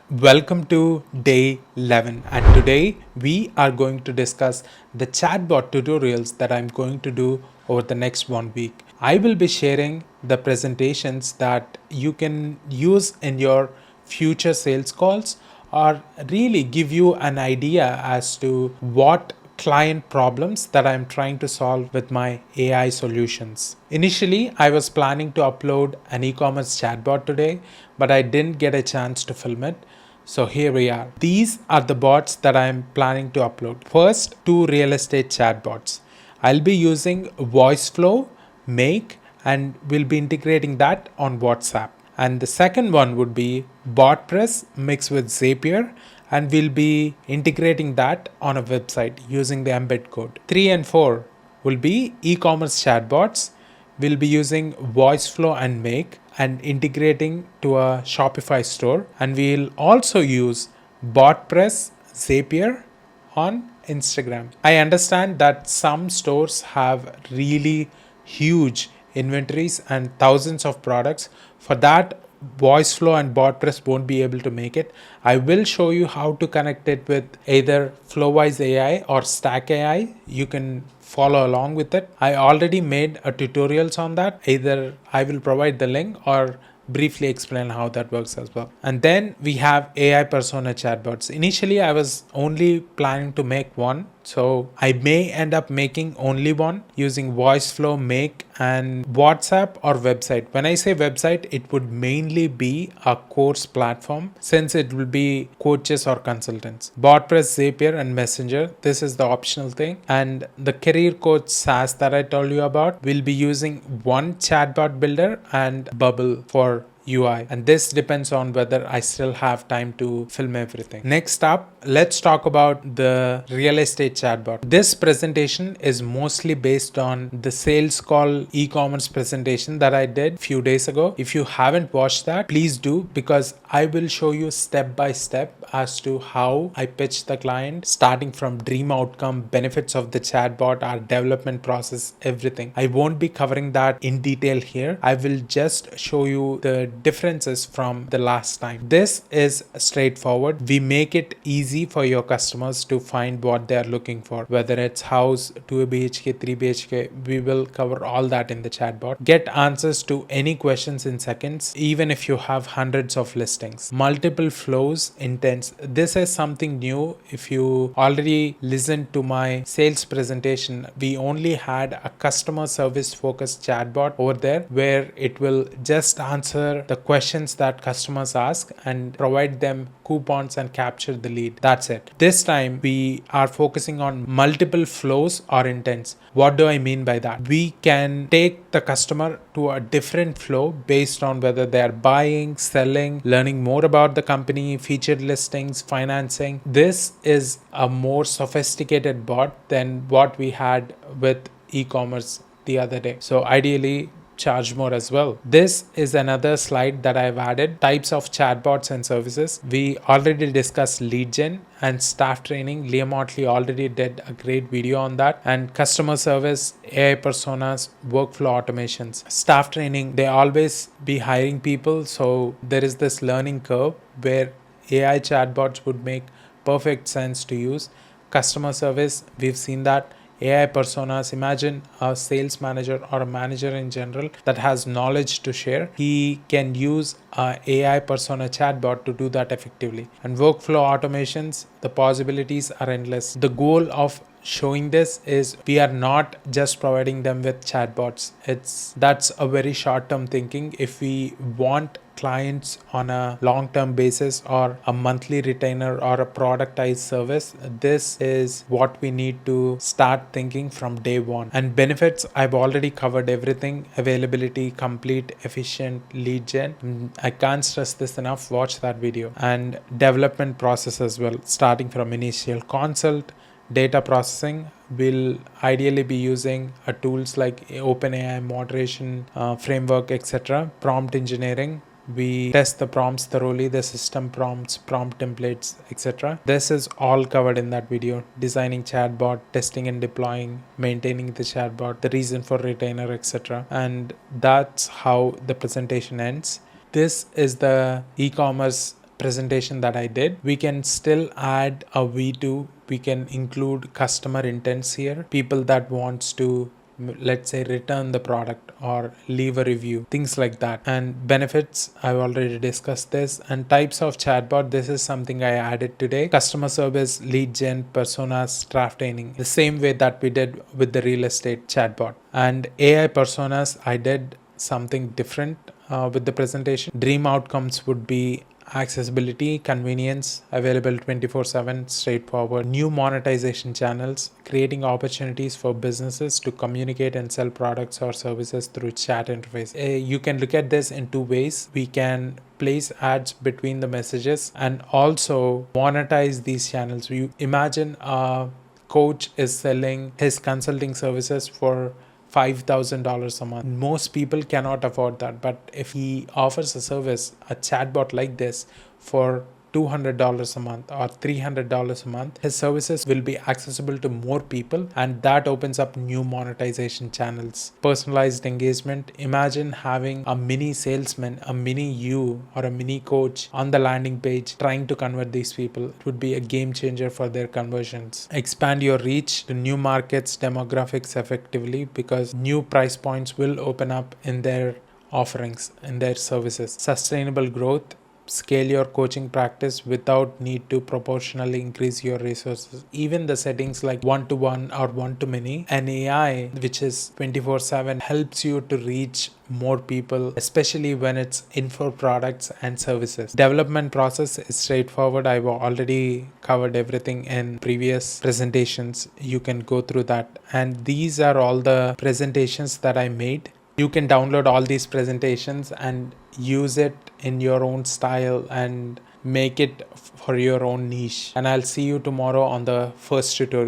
Welcome to day 11, and today we are going to discuss the chatbot tutorials that I'm going to do over the next 1 week. I will be sharing the presentations that you can use in your future sales calls or really give you an idea as to what client problems that I'm trying to solve with my AI solutions. Initially, I was planning to upload an e-commerce chatbot today, but I didn't get a chance to film it. So here we are. These are the bots that I'm planning to upload. First, two real estate chatbots. I'll be using VoiceFlow, Make, and we'll be integrating that on WhatsApp. And the second one would be BotPress mixed with Zapier, and we'll be integrating that on a website using the embed code. 3 and 4 will be e-commerce chatbots. We'll be using VoiceFlow and Make and integrating to a Shopify store. And we'll also use BotPress, Zapier on Instagram. I understand that some stores have really huge inventories and thousands of products. For that, VoiceFlow and BotPress won't be able to make it. I will show you how to connect it with either Flowwise AI or Stack AI. You can follow along with it. I already made a tutorials on that. Either I will provide the link or briefly explain how that works as well. And then we have AI persona chatbots. Initially, I was only planning to make one. So I may end up making only one using VoiceFlow, Make, and WhatsApp or website. When I say website, it would mainly be a course platform since it will be coaches or consultants. BotPress, Zapier, and Messenger. This is the optional thing. And the career coach SaaS that I told you about, will be using one chatbot builder and Bubble for UI, and this depends on whether I still have time to film everything. Next up, let's talk about the real estate chatbot. This presentation is mostly based on the sales call e-commerce presentation that I did a few days ago. If you haven't watched that, please do, because I will show you step by step as to how I pitch the client, starting from dream outcome, benefits of the chatbot, our development process, everything. I won't be covering that in detail here. I will just show you the differences from the last time. This is straightforward. We make it easy for your customers to find what they are looking for, whether it's house, 2 BHK, 3 BHK. We will cover all that in the chatbot. Get answers to any questions in seconds, even if you have hundreds of listings. Multiple flows, intents. This is something new. If you already listened to my sales presentation, we only had a customer service focused chatbot over there where it will just answer the questions that customers ask and provide them coupons and capture the lead. That's it. This time we are focusing on multiple flows or intents. What do I mean by that? We can take the customer to a different flow based on whether they are buying, selling, learning more about the company, featured listings, financing. This is a more sophisticated bot than what we had with e-commerce the other day. So ideally, charge more as well. This is another slide that I've added. Types of chatbots and services. We already discussed lead gen and staff training. Liam Otley already did a great video on that. And customer service, AI personas, workflow automations. Staff training, they always be hiring people. So there is this learning curve where AI chatbots would make perfect sense to use. Customer service, we've seen that. AI personas, imagine a sales manager or a manager in general that has knowledge to share. He can use a AI persona chatbot to do that effectively. And workflow automations, the possibilities are endless. The goal of showing this is we are not just providing them with chatbots. That's a very short-term thinking. If we want clients on a long-term basis or a monthly retainer or a productized service, this is what we need to start thinking from day one. And benefits, I've already covered everything. Availability, complete, efficient, lead gen. I can't stress this enough. Watch that video. And development process as well, starting from initial consult, data processing. Will ideally be using tools like OpenAI moderation framework, etc. Prompt engineering. We test the prompts thoroughly, the system prompts, prompt templates, etc. This is all covered in that video. Designing chatbot, testing and deploying, maintaining the chatbot, the reason for retainer, etc. And that's how the presentation ends. This is the e-commerce presentation that I did. We can still add a V2. We can include customer intents here, people that wants to, let's say, return the product or leave a review, things like that. And benefits, I've already discussed this. And types of chatbot, this is something I added today: customer service, lead gen, personas, draft training, the same way that we did with the real estate chatbot. And AI personas, I did something different with the presentation. Dream outcomes would be accessibility, convenience, available 24/7, straightforward. New monetization channels, creating opportunities for businesses to communicate and sell products or services through chat interface. You can look at this in two ways. We can place ads between the messages and also monetize these channels. You imagine a coach is selling his consulting services for $5,000 a month. Most people cannot afford that, but if he offers a service, a chatbot like this, for $200 a month or $300 a month, his services will be accessible to more people, and that opens up new monetization channels. Personalized engagement, imagine having a mini salesman, a mini you, or a mini coach on the landing page trying to convert these people. It would be a game changer for their conversions. Expand your reach to new markets, demographics effectively, because new price points will open up in their offerings, in their services. Sustainable growth, scale your coaching practice without need to proportionally increase your resources. Even the settings like one-to-one or one-to-many, an AI which is 24/7 helps you to reach more people, especially when it's info products and services. Development process is straightforward. I've already covered everything in previous presentations. You can go through that. And these are all the presentations that I made. You can download all these presentations and use it in your own style and make it for your own niche. And I'll see you tomorrow on the first tutorial.